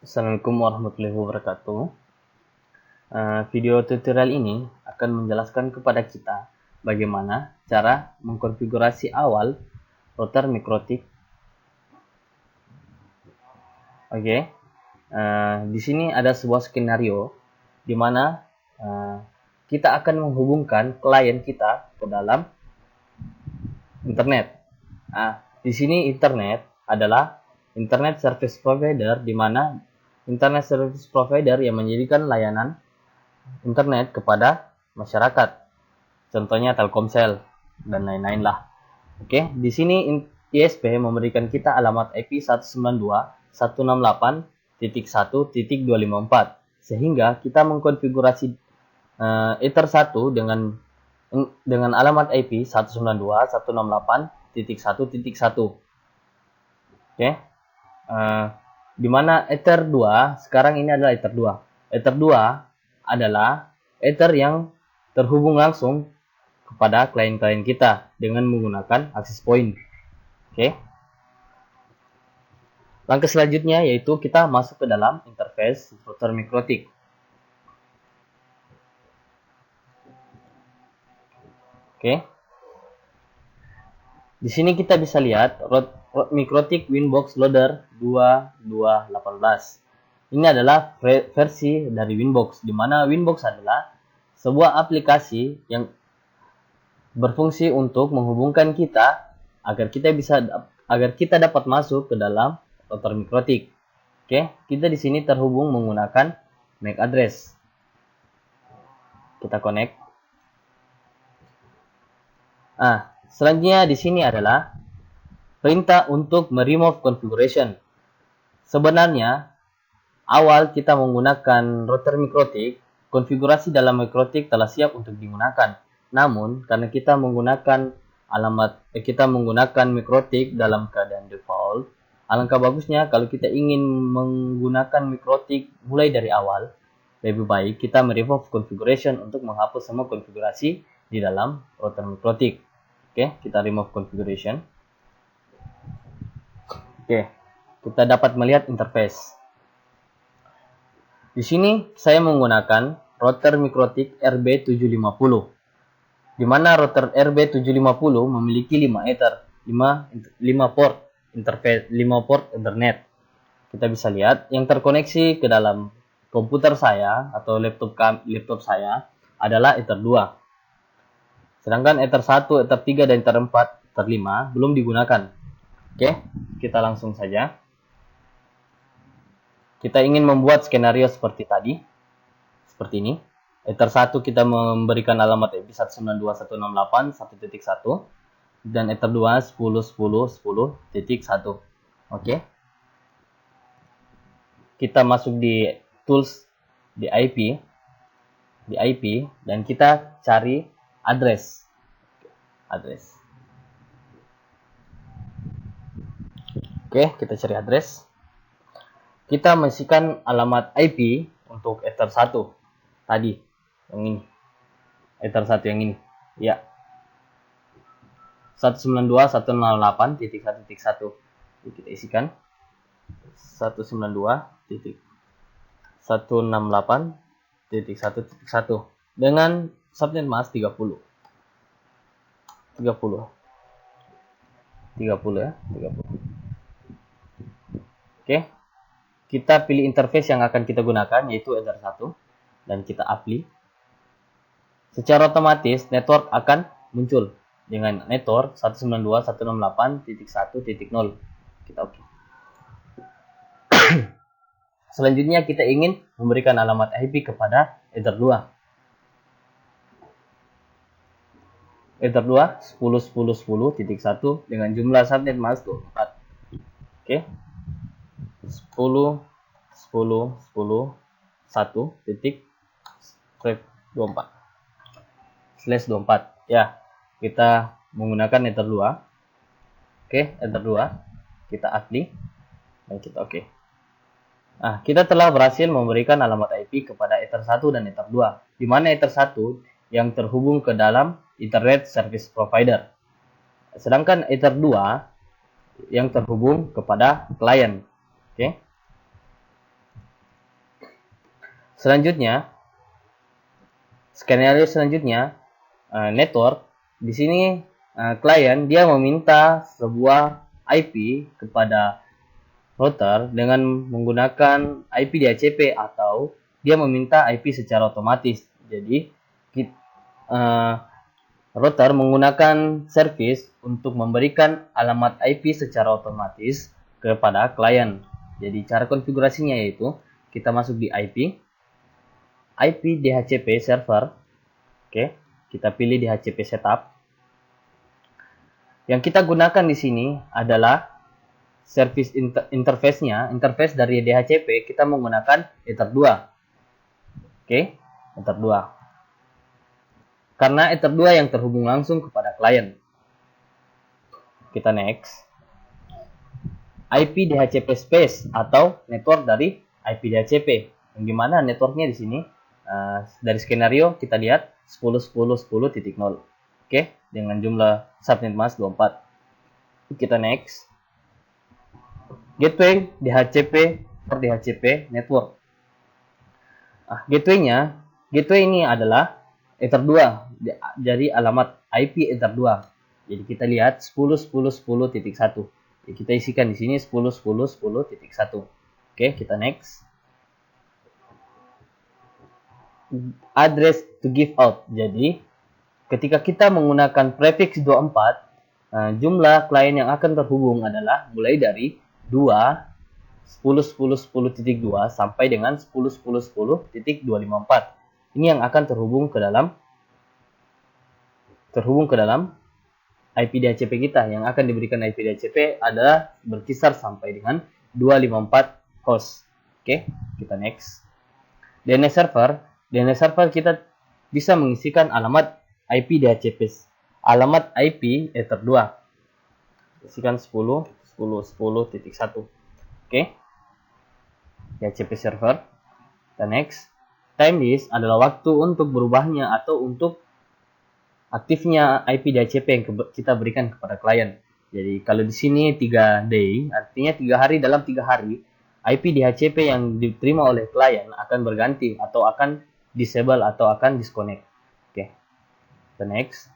Assalamualaikum warahmatullahi wabarakatuh. Video tutorial ini akan menjelaskan kepada kita bagaimana cara mengkonfigurasi awal router mikrotik. Oke, di sini ada sebuah skenario di mana kita akan menghubungkan klien kita ke dalam internet. Di sini internet adalah internet service provider, di mana internet service provider yang menjadikan layanan internet kepada masyarakat. Contohnya Telkomsel dan lain-lain lah. Oke, di sini ISP memberikan kita alamat IP 192.168.1.254 sehingga kita mengkonfigurasi Ether 1 dengan alamat IP 192.168.1.1. Oke. Di mana Ether 2 sekarang ini adalah Ether 2. Ether 2 adalah Ether yang terhubung langsung kepada klien-klien kita dengan menggunakan access point. Oke. Langkah selanjutnya yaitu kita masuk ke dalam interface router mikrotik. Oke. Di sini kita bisa lihat mikrotik Winbox Loader 2218. Ini adalah versi dari Winbox, di mana Winbox adalah sebuah aplikasi yang berfungsi untuk menghubungkan kita agar kita dapat masuk ke dalam router mikrotik. Oke, kita di sini terhubung menggunakan MAC address. Kita connect. Selanjutnya di sini adalah perintah untuk remove configuration. Sebenarnya awal kita menggunakan router mikrotik, konfigurasi dalam mikrotik telah siap untuk digunakan. Namun karena kita menggunakan mikrotik dalam keadaan default, alangkah bagusnya kalau kita ingin menggunakan mikrotik mulai dari awal, lebih baik kita remove configuration untuk menghapus semua konfigurasi di dalam router mikrotik. Oke, kita remove configuration. Oke, kita dapat melihat interface. Di sini saya menggunakan router mikrotik RB750. Di mana router RB750 memiliki 5 Ether, 5 port interface, 5 port internet. Kita bisa lihat yang terkoneksi ke dalam komputer saya atau laptop saya adalah Ether 2. Sedangkan Ether 1, Ether 3, dan Ether 4, Ether 5 belum digunakan. Oke, kita langsung saja. Kita ingin membuat skenario seperti tadi. Seperti ini. Ether 1 kita memberikan alamat IP 192.168.1.1 dan Ether 2 10.10.10.1. Oke. Kita masuk di tools di IP dan kita cari address. Oke, kita cari address. Kita mengisikan alamat IP untuk Ether 1 tadi, yang ini. Ether 1 yang ini. Ya. 192.168.1.1. Kita isikan 192.168.1.1 dengan subnet mask 30 ya. Oke, kita pilih interface yang akan kita gunakan, yaitu Ether 1, dan kita apply. Secara otomatis network akan muncul dengan network 192.168.1.0. Kita oke. Selanjutnya kita ingin memberikan alamat IP kepada Ether 2. Ether 2 10.10.10.1 dengan jumlah subnet mask 24. Oke. 10.10.1.24/24. Ya, kita menggunakan Ether 2. Oke, Ether 2 kita apply dan kita oke. Kita telah berhasil memberikan alamat IP kepada Ether 1 dan Ether 2, di mana Ether 1 yang terhubung ke dalam Internet Service Provider. Sedangkan Ether 2 yang terhubung kepada klien. Oke. Selanjutnya, skenario selanjutnya, network. Di sini klien dia meminta sebuah IP kepada router dengan menggunakan IP DHCP atau dia meminta IP secara otomatis. Jadi router menggunakan service untuk memberikan alamat IP secara otomatis kepada klien. Jadi cara konfigurasinya yaitu kita masuk di IP DHCP server. Oke, kita pilih DHCP setup. Yang kita gunakan di sini adalah service interface-nya. Interface dari DHCP kita menggunakan Ether 2. Oke, Ether 2. Karena Ether 2 yang terhubung langsung kepada klien. Kita next. IP DHCP space atau network dari IP DHCP. Yang dimana networknya di sini dari skenario kita lihat 10.10.10.0. Oke, dengan jumlah subnet mask 24. Kita next. Gateway DHCP for DHCP network. Gateway ini adalah Ether 2. Jadi alamat IP Ether 2. Jadi kita lihat 10.10.10.1. Jadi kita isikan di sini 10.10.10.1. Oke, kita next. Address to give out. Jadi ketika kita menggunakan prefix 24, jumlah klien yang akan terhubung adalah mulai dari 2 10.10.10.2 sampai dengan 10.10.10.254. Ini yang akan terhubung ke dalam IP DHCP kita. Yang akan diberikan IP DHCP adalah berkisar sampai dengan 254 host. Oke, kita next. DNS server kita bisa mengisikan alamat IP DHCP, alamat IP Ether 2. Isikan 10.10.10.1. Oke. DHCP server. Dan next. Time disk adalah waktu untuk berubahnya atau untuk aktifnya IP DHCP yang kita berikan kepada klien. Jadi kalau di sini 3 day, artinya 3 hari, dalam 3 hari IP DHCP yang diterima oleh klien akan berganti atau akan disable atau akan disconnect. Oke. The next.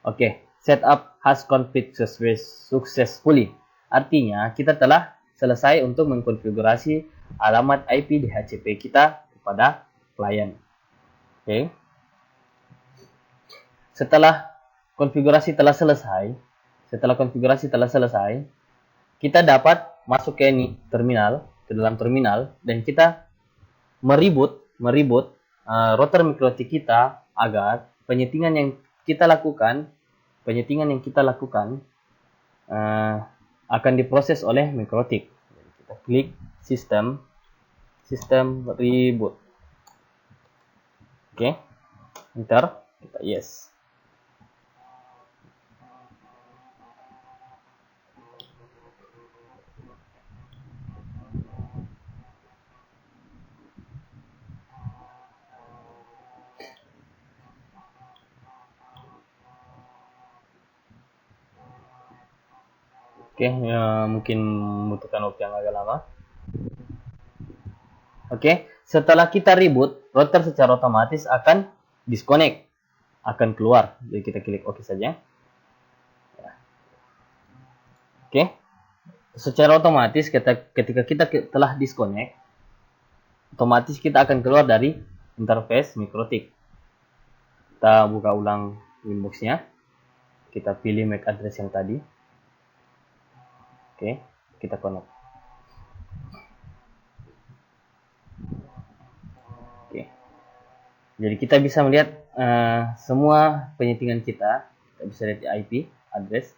Oke, setup has config successfully. Artinya kita telah selesai untuk mengkonfigurasi alamat IP DHCP kita kepada klien. Oke. Setelah konfigurasi telah selesai, kita dapat masuk ke dalam terminal dan kita meribut router MikroTik kita agar penyetingan yang kita lakukan akan diproses oleh MikroTik. Kita klik sistem reboot. Oke, enter, kita yes. Oke, mungkin membutuhkan waktu yang agak lama. Oke, setelah kita reboot, router secara otomatis akan disconnect, akan keluar. Jadi kita klik OK saja. Oke, secara otomatis ketika kita telah disconnect, otomatis kita akan keluar dari interface MikroTik. Kita buka ulang Winbox-nya. Kita pilih MAC address yang tadi. Oke, kita connect. Oke. Jadi kita bisa melihat semua penyetingan kita. Kita bisa lihat di IP address.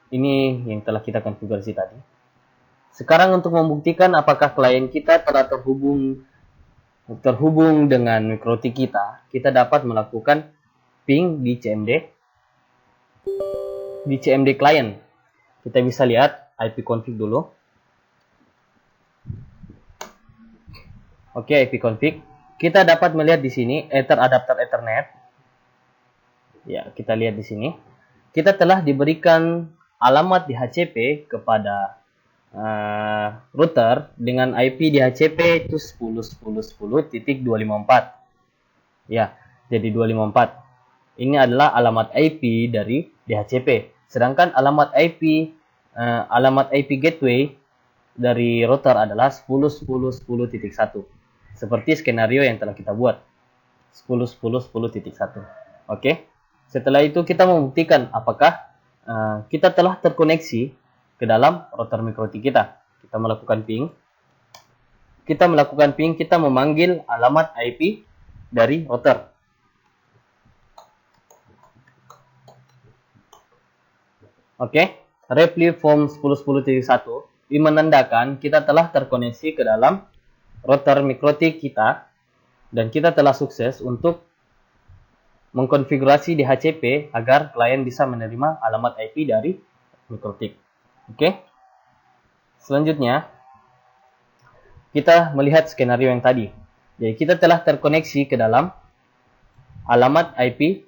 Ini yang telah kita konfigurasi tadi. Sekarang untuk membuktikan apakah klien kita telah terhubung dengan MikroTik kita dapat melakukan ping di CMD client. Kita bisa lihat IP config dulu. Oke, IP config. Kita dapat melihat di sini Ether adapter Ethernet. Ya, kita lihat di sini. Kita telah diberikan alamat DHCP kepada router dengan IP DHCP itu 10.10.10.10.254. Ya, jadi 254. Ini adalah alamat IP dari DHCP. Sedangkan alamat IP gateway dari router adalah 10.10.10.1. Seperti skenario yang telah kita buat. 10.10.10.1. Oke. Setelah itu kita membuktikan apakah kita telah terkoneksi ke dalam router mikrotik kita. Kita melakukan ping. Kita memanggil alamat IP dari router. Oke, reply form 10.10.1 ini menandakan kita telah terkoneksi ke dalam router mikrotik kita dan kita telah sukses untuk mengkonfigurasi DHCP agar klien bisa menerima alamat IP dari mikrotik. Oke. Selanjutnya kita melihat skenario yang tadi. Jadi kita telah terkoneksi ke dalam alamat IP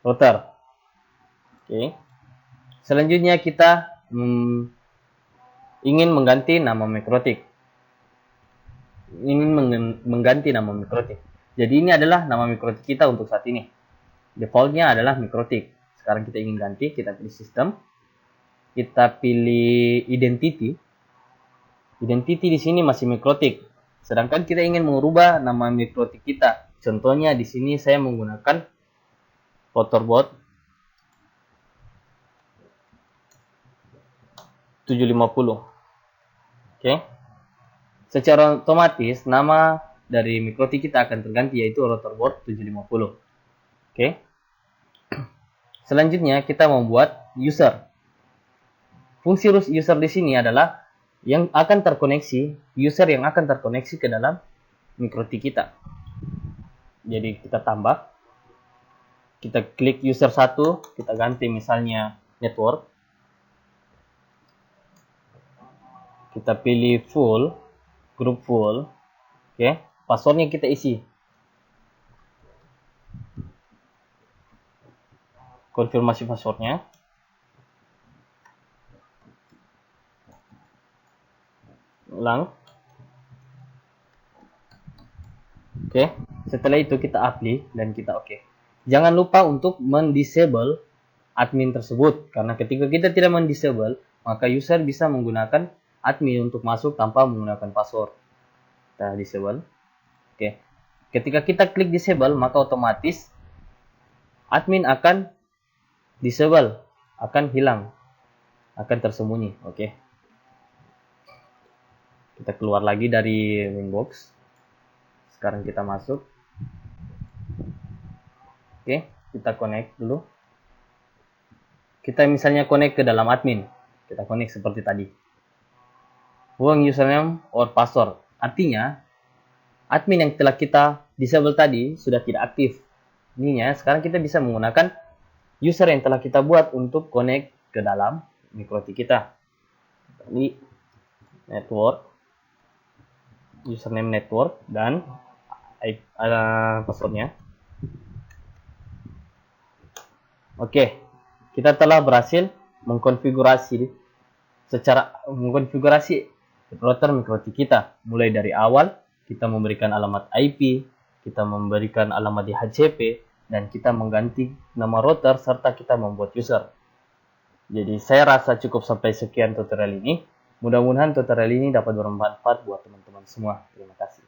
router. Oke. Selanjutnya kita ingin mengganti nama mikrotik. Jadi ini adalah nama mikrotik kita untuk saat ini. Defaultnya adalah mikrotik. Sekarang kita ingin ganti, kita pilih sistem. Kita pilih identity. Identity di sini masih mikrotik. Sedangkan kita ingin mengubah nama mikrotik kita. Contohnya di sini saya menggunakan Routerbot 750. Oke. Secara otomatis nama dari mikrotik kita akan terganti yaitu Routerbot 750. Oke. Selanjutnya kita membuat user. Fungsi user di sini adalah yang akan terkoneksi, user yang akan terkoneksi ke dalam mikrotik kita. Jadi kita tambah, kita klik user 1, kita ganti misalnya network. Kita pilih full, group full. Oke, passwordnya kita isi. Konfirmasi passwordnya. Ulang. Oke, setelah itu kita apply dan kita oke. Jangan lupa untuk mendisable admin tersebut, karena ketika kita tidak mendisable, maka user bisa menggunakan admin untuk masuk tanpa menggunakan password. Kita disable. Oke. Ketika kita klik disable, maka otomatis admin akan disable, akan hilang, akan tersembunyi. Oke. Kita keluar lagi dari Winbox. Sekarang kita masuk. Oke, kita connect dulu. Kita misalnya connect ke dalam admin. Kita connect seperti tadi. Wrong username or password. Artinya, admin yang telah kita disable tadi sudah tidak aktif. Ininya, sekarang kita bisa menggunakan user yang telah kita buat untuk connect ke dalam mikrotik kita. Ini network, username network, dan passwordnya. Oke, kita telah berhasil mengkonfigurasi router mikrotik kita. Mulai dari awal, kita memberikan alamat IP, kita memberikan alamat DHCP, dan kita mengganti nama router serta kita membuat user. Jadi saya rasa cukup sampai sekian tutorial ini. Mudah-mudahan tutorial ini dapat bermanfaat buat teman-teman semua. Terima kasih.